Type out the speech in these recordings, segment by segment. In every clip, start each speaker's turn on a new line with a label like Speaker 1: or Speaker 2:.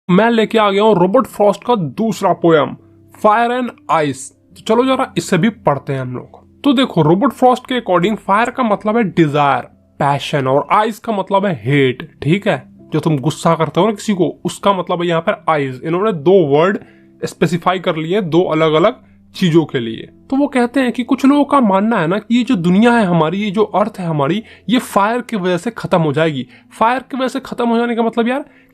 Speaker 1: मैं लेके आ गया हूँ रॉबर्ट फ्रॉस्ट का दूसरा पोयम फायर एंड आइस। तो चलो जरा इससे भी पढ़ते हैं हम लोग। तो देखो, रॉबर्ट फ्रॉस्ट के अकॉर्डिंग फायर का मतलब है डिजायर, पैशन, और आइस का मतलब है हेट। ठीक है, जो तुम गुस्सा करते हो ना किसी को, उसका मतलब है यहाँ पर आइस। इन्होंने दो वर्ड स्पेसिफाई कर लिए दो अलग अलग चीजों के लिए। तो वो कहते हैं कि कुछ लोगों का मानना है ना कि ये जो दुनिया है हमारी, ये जो अर्थ है हमारी, ये फायर की वजह से खत्म हो जाएगी। फायर की वजह से खत्म हो जाने का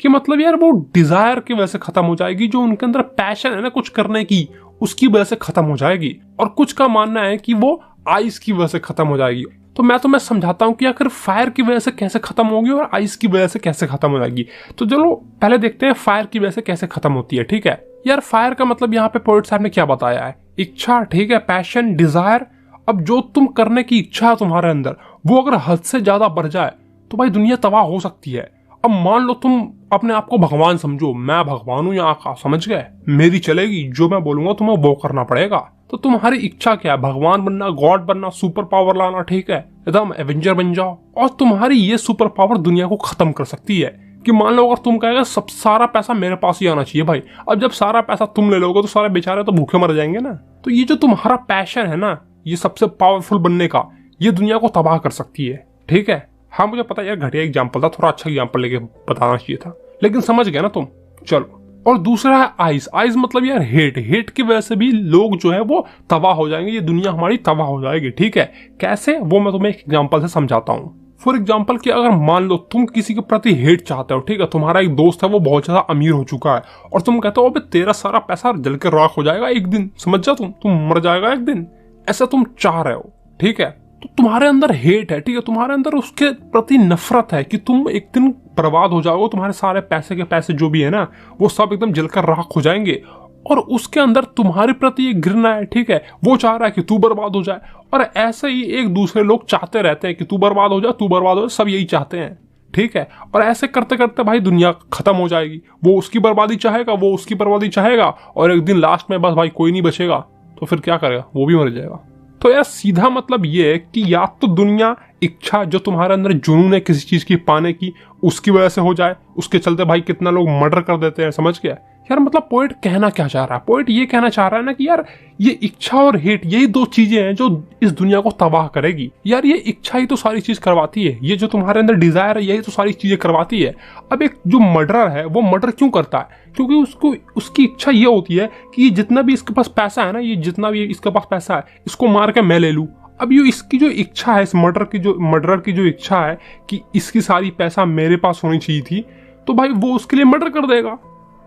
Speaker 1: मतलब यार वो डिजायर की वजह से खत्म हो जाएगी। जो उनके अंदर पैशन है ना कुछ करने की, उसकी वजह से खत्म हो जाएगी। और कुछ का मानना है कि वो आइस की वजह से खत्म हो जाएगी। तो मैं समझाता हूँ कि आखिर फायर की वजह से कैसे खत्म होगी और आइस की वजह से कैसे खत्म हो जाएगी। तो चलो पहले देखते हैं फायर की वजह से कैसे खत्म होती है। ठीक है यार, फायर का मतलब यहाँ पे पोएट साहब ने क्या बताया है, इच्छा। ठीक है, पैशन, डिजायर। अब जो तुम करने की इच्छा है तुम्हारे अंदर, वो अगर हद से ज्यादा बढ़ जाए तो भाई दुनिया तबाह हो सकती है। अब मान लो तुम अपने आप को भगवान समझो, मैं भगवान हूं यहाँ का, समझ गए, मेरी चलेगी, जो मैं बोलूंगा तुम्हें वो करना पड़ेगा। तो तुम्हारी इच्छा क्या है, भगवान बनना, गॉड बनना, सुपर पावर लाना। ठीक है, एकदम एवेंजर बन जाओ, और तुम्हारी ये सुपर पावर दुनिया को खत्म कर सकती है। कि मान लो अगर तुम कहेगा सब सारा पैसा मेरे पास ही आना चाहिए भाई, अब जब सारा पैसा तुम ले लोगे तो सारे बेचारे तो भूखे मर जाएंगे ना। तो ये जो तुम्हारा पैशन है ना, ये सबसे पावरफुल बनने का, ये दुनिया को तबाह कर सकती है। ठीक है, हाँ मुझे पता यार घटिया एग्जाम्पल था, थोड़ा अच्छा एग्जाम्पल लेके बताना चाहिए था, लेकिन समझ गया ना तुम। चलो, और दूसरा है आइस। आइस मतलब यार हेट। हेट की वजह से भी लोग जो है वो तबाह हो जाएंगे, ये दुनिया हमारी तबाह हो जाएगी। ठीक है, कैसे, वो मैं तुम्हें एक एग्जाम्पल से समझाता हूँ। फॉर एग्जाम्पल कि अगर मान लो तुम किसी के प्रति हेट चाहते हो, ठीक है, तुम्हारा एक दोस्त है वो बहुत ज्यादा अमीर हो चुका है, और तुम कहते हो अबे तेरा सारा पैसा जल के राख हो जाएगा एक दिन, समझ जाओ तुम मर जाएगा एक दिन, ऐसा तुम चाह रहे हो। ठीक है, तो तुम्हारे अंदर हेट है। ठीक है, तुम्हारे अंदर उसके प्रति नफरत है कि तुम एक दिन बर्बाद हो जाओगे, तुम्हारे सारे पैसे के पैसे जो भी है ना वो सब एकदम जलकर राख हो जाएंगे, और उसके अंदर तुम्हारे प्रति एक घृणा है। ठीक है, वो चाह रहा है कि तू बर्बाद हो जाए, और ऐसे ही एक दूसरे लोग चाहते रहते हैं कि तू बर्बाद हो जाए, तू बर्बाद हो जाए, सब यही चाहते हैं। ठीक है, और ऐसे करते करते भाई दुनिया खत्म हो जाएगी। वो उसकी बर्बादी चाहेगा, वो उसकी बर्बादी चाहेगा, और एक दिन लास्ट में बस भाई कोई नहीं बचेगा, तो फिर क्या करेगा, वो भी मर जाएगा। तो यार सीधा मतलब ये है कि या तो दुनिया इच्छा, जो तुम्हारे अंदर जुनून है किसी चीज की पाने की, उसकी वजह से हो जाए, उसके चलते भाई कितना लोग मर्डर कर देते हैं, समझ गया यार। मतलब पोएट कहना क्या चाह रहा है, पोएट ये कहना चाह रहा है ना कि यार ये इच्छा और हेट, यही दो चीजें हैं जो इस दुनिया को तबाह करेगी। यार ये इच्छा ही तो सारी चीज करवाती है, ये जो तुम्हारे अंदर डिजायर है यही तो सारी चीजें करवाती है। अब एक जो मर्डरर है वो मर्डर क्यों करता है, क्योंकि उसको उसकी इच्छा ये होती है कि ये जितना भी इसके पास पैसा है ना, ये जितना भी इसके पास पैसा है, इसको मार के मैं ले लूं। अब ये इसकी जो इच्छा है, इस मर्डरर की जो इच्छा है कि इसकी सारी पैसा मेरे पास होनी चाहिए थी, तो भाई वो उसके लिए मर्डर कर देगा।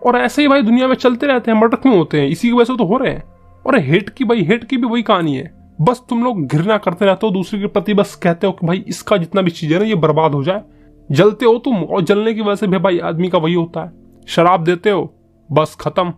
Speaker 1: और ऐसे ही भाई दुनिया में चलते रहते हैं, मर्डर क्यों होते हैं, इसी की वजह से तो हो रहे हैं। और हेट की भी वही कहानी है, बस तुम लोग घृणा करते रहते हो दूसरे के प्रति, बस कहते हो कि भाई इसका जितना भी चीज है ना ये बर्बाद हो जाए, जलते हो तुम, और जलने की वजह से भी भाई आदमी का वही होता है, शराब देते हो, बस खत्म,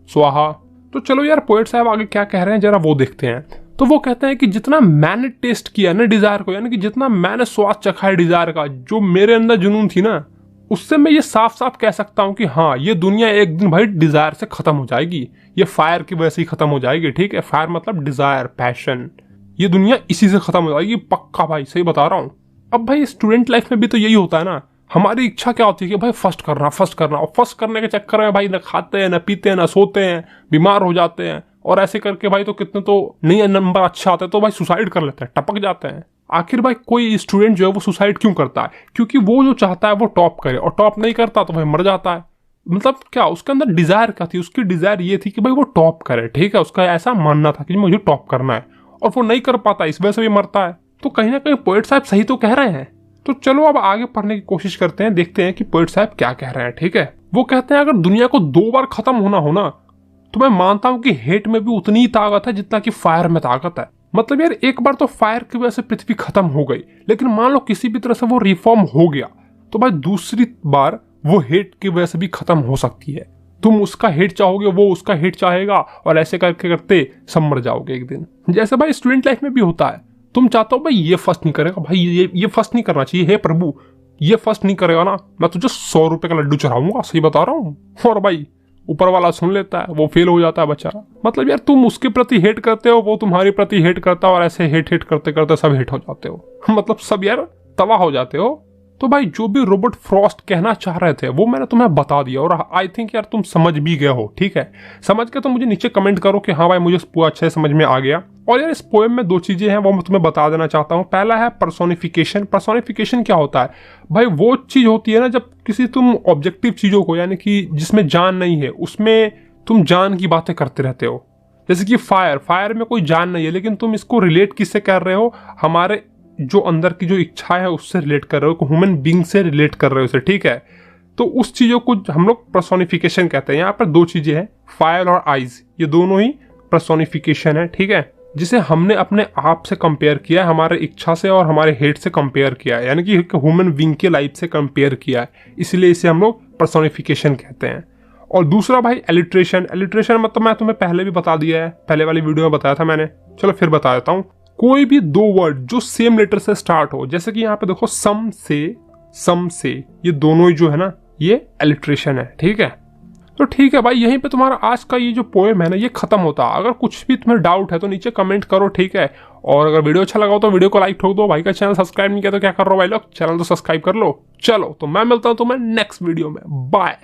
Speaker 1: स्वाहा। तो चलो यार पोएट साहब आगे क्या कह रहे हैं जरा वो देखते हैं। तो वो कहते हैं कि जितना मैंने टेस्ट किया ना डिजायर को, यानी कि जितना मैंने स्वाद चखा है डिजायर का, जो मेरे अंदर जुनून थी ना, उससे मैं ये साफ साफ कह सकता हूँ कि हाँ ये दुनिया एक दिन भाई डिजायर से खत्म हो जाएगी, ये फायर की वजह से ही खत्म हो जाएगी। ठीक है, फायर मतलब डिजायर, पैशन, ये दुनिया इसी से खत्म हो जाएगी, पक्का भाई, सही बता रहा हूँ। अब भाई स्टूडेंट लाइफ में भी तो यही होता है ना, हमारी इच्छा क्या होती है कि भाई फर्स्ट करना, और फर्स्ट करने के चक्कर में भाई न खाते हैं, न पीते हैं, न सोते हैं, बीमार हो जाते हैं, और ऐसे करके भाई तो कितने तो नहीं नंबर अच्छा आते हैं तो भाई सुसाइड कर लेते हैं, टपक जाते हैं। आखिर भाई कोई स्टूडेंट जो है वो सुसाइड क्यों करता है, क्योंकि वो जो चाहता है वो टॉप करे, और टॉप नहीं करता तो भाई मर जाता है। मतलब क्या उसके अंदर डिजायर क्या थी, उसकी डिजायर ये थी कि भाई वो टॉप करे। ठीक है, उसका ऐसा मानना था कि मुझे टॉप करना है, और वो नहीं कर पाता, इस वजह से भी मरता है। तो कहीं ना कहीं पोएट साहब सही तो कह रहे हैं। तो चलो अब आगे पढ़ने की कोशिश करते हैं, देखते हैं कि पोएट साहब क्या कह रहे हैं। ठीक है, वो कहते हैं अगर दुनिया को 2 बार खत्म होना हो ना, तो मैं मानता हूं कि हेट में भी उतनी ही ताकत है जितना कि फायर में ताकत है। मतलब यार एक बार तो फायर की वजह से पृथ्वी खत्म हो गई, लेकिन मान लो किसी भी तरह से वो रिफॉर्म हो गया, तो भाई दूसरी बार वो हेट की वजह से भी खत्म हो सकती है। तुम उसका हेट चाहोगे, वो उसका हेट चाहेगा, और ऐसे करके करते सब मर जाओगे एक दिन। जैसे भाई स्टूडेंट लाइफ में भी होता है, तुम चाहते हो भाई ये फर्स्ट नहीं करेगा, भाई ये फर्स्ट नहीं करना चाहिए, हे प्रभु ये फर्स्ट नहीं करेगा ना, मैं तुझे 100 रुपए का लड्डू चढ़ाऊंगा, सही बता रहा हूँ। और भाई ऊपर वाला सुन लेता है, वो फेल हो जाता है बेचारा। मतलब यार तुम उसके प्रति हेट करते हो, वो तुम्हारे प्रति हेट करता है, और ऐसे हेट करते करते सब हेट हो जाते हो, मतलब सब यार तबाह हो जाते हो। तो भाई जो भी रॉबर्ट फ्रॉस्ट कहना चाह रहे थे वो मैंने तुम्हें बता दिया, और आई थिंक यार तुम समझ भी गए हो। ठीक है, समझ के तो मुझे नीचे कमेंट करो कि हाँ भाई मुझे पूरा अच्छे समझ में आ गया। और यार इस पोएम में दो चीजें हैं वो मैं तुम्हें बता देना चाहता हूँ। पहला है पर्सोनिफिकेशन। पर्सोनिफिकेशन क्या होता है भाई? वो चीज होती है ना जब किसी तुम ऑब्जेक्टिव चीजों को, यानी कि जिसमें जान नहीं है, उसमें तुम जान की बातें करते रहते हो। जैसे कि फायर में कोई जान नहीं है लेकिन तुम इसको रिलेट किससे कर रहे हो? हमारे जो अंदर की जो इच्छा है उससे रिलेट कर रहे हो, ह्यूमन बींग से रिलेट कर रहे हो उसे। ठीक है, तो उस चीजों को हम लोग पर्सोनिफिकेशन कहते हैं। यहाँ पर दो चीजें हैं, फायर और आइज, ये दोनों ही पर्सोनिफिकेशन है। ठीक है, जिसे हमने अपने आप से कंपेयर किया है, हमारे इच्छा से और हमारे हेट से कंपेयर किया है, यानी कि ह्यूमन बींग के लाइफ से कंपेयर किया है, इसलिए इसे हम लोग पर्सोनिफिकेशन कहते हैं। और दूसरा भाई एलिट्रेशन। एलिट्रेशन मतलब मैं तुम्हें पहले भी बता दिया है, पहले वाली वीडियो में बताया था मैंने, चलो फिर बता देता हूँ। कोई भी दो वर्ड जो सेम लेटर से स्टार्ट हो, जैसे कि यहाँ पे देखो सम से, ये दोनों ही जो है ना ये एलिट्रेशन है। ठीक है, तो ठीक है भाई, यहीं पे तुम्हारा आज का ये जो पोएम है ना ये खत्म होता है। अगर कुछ भी तुम्हें डाउट है तो नीचे कमेंट करो। ठीक है, और अगर वीडियो अच्छा लगा हो तो वीडियो को लाइक ठोक दो। भाई का चैनल सब्सक्राइब नहीं किया तो क्या कर रहे हो भाई लोग, चैनल तो सब्सक्राइब कर लो। चलो तो मैं मिलता हूँ तुम्हें नेक्स्ट वीडियो में, बाय।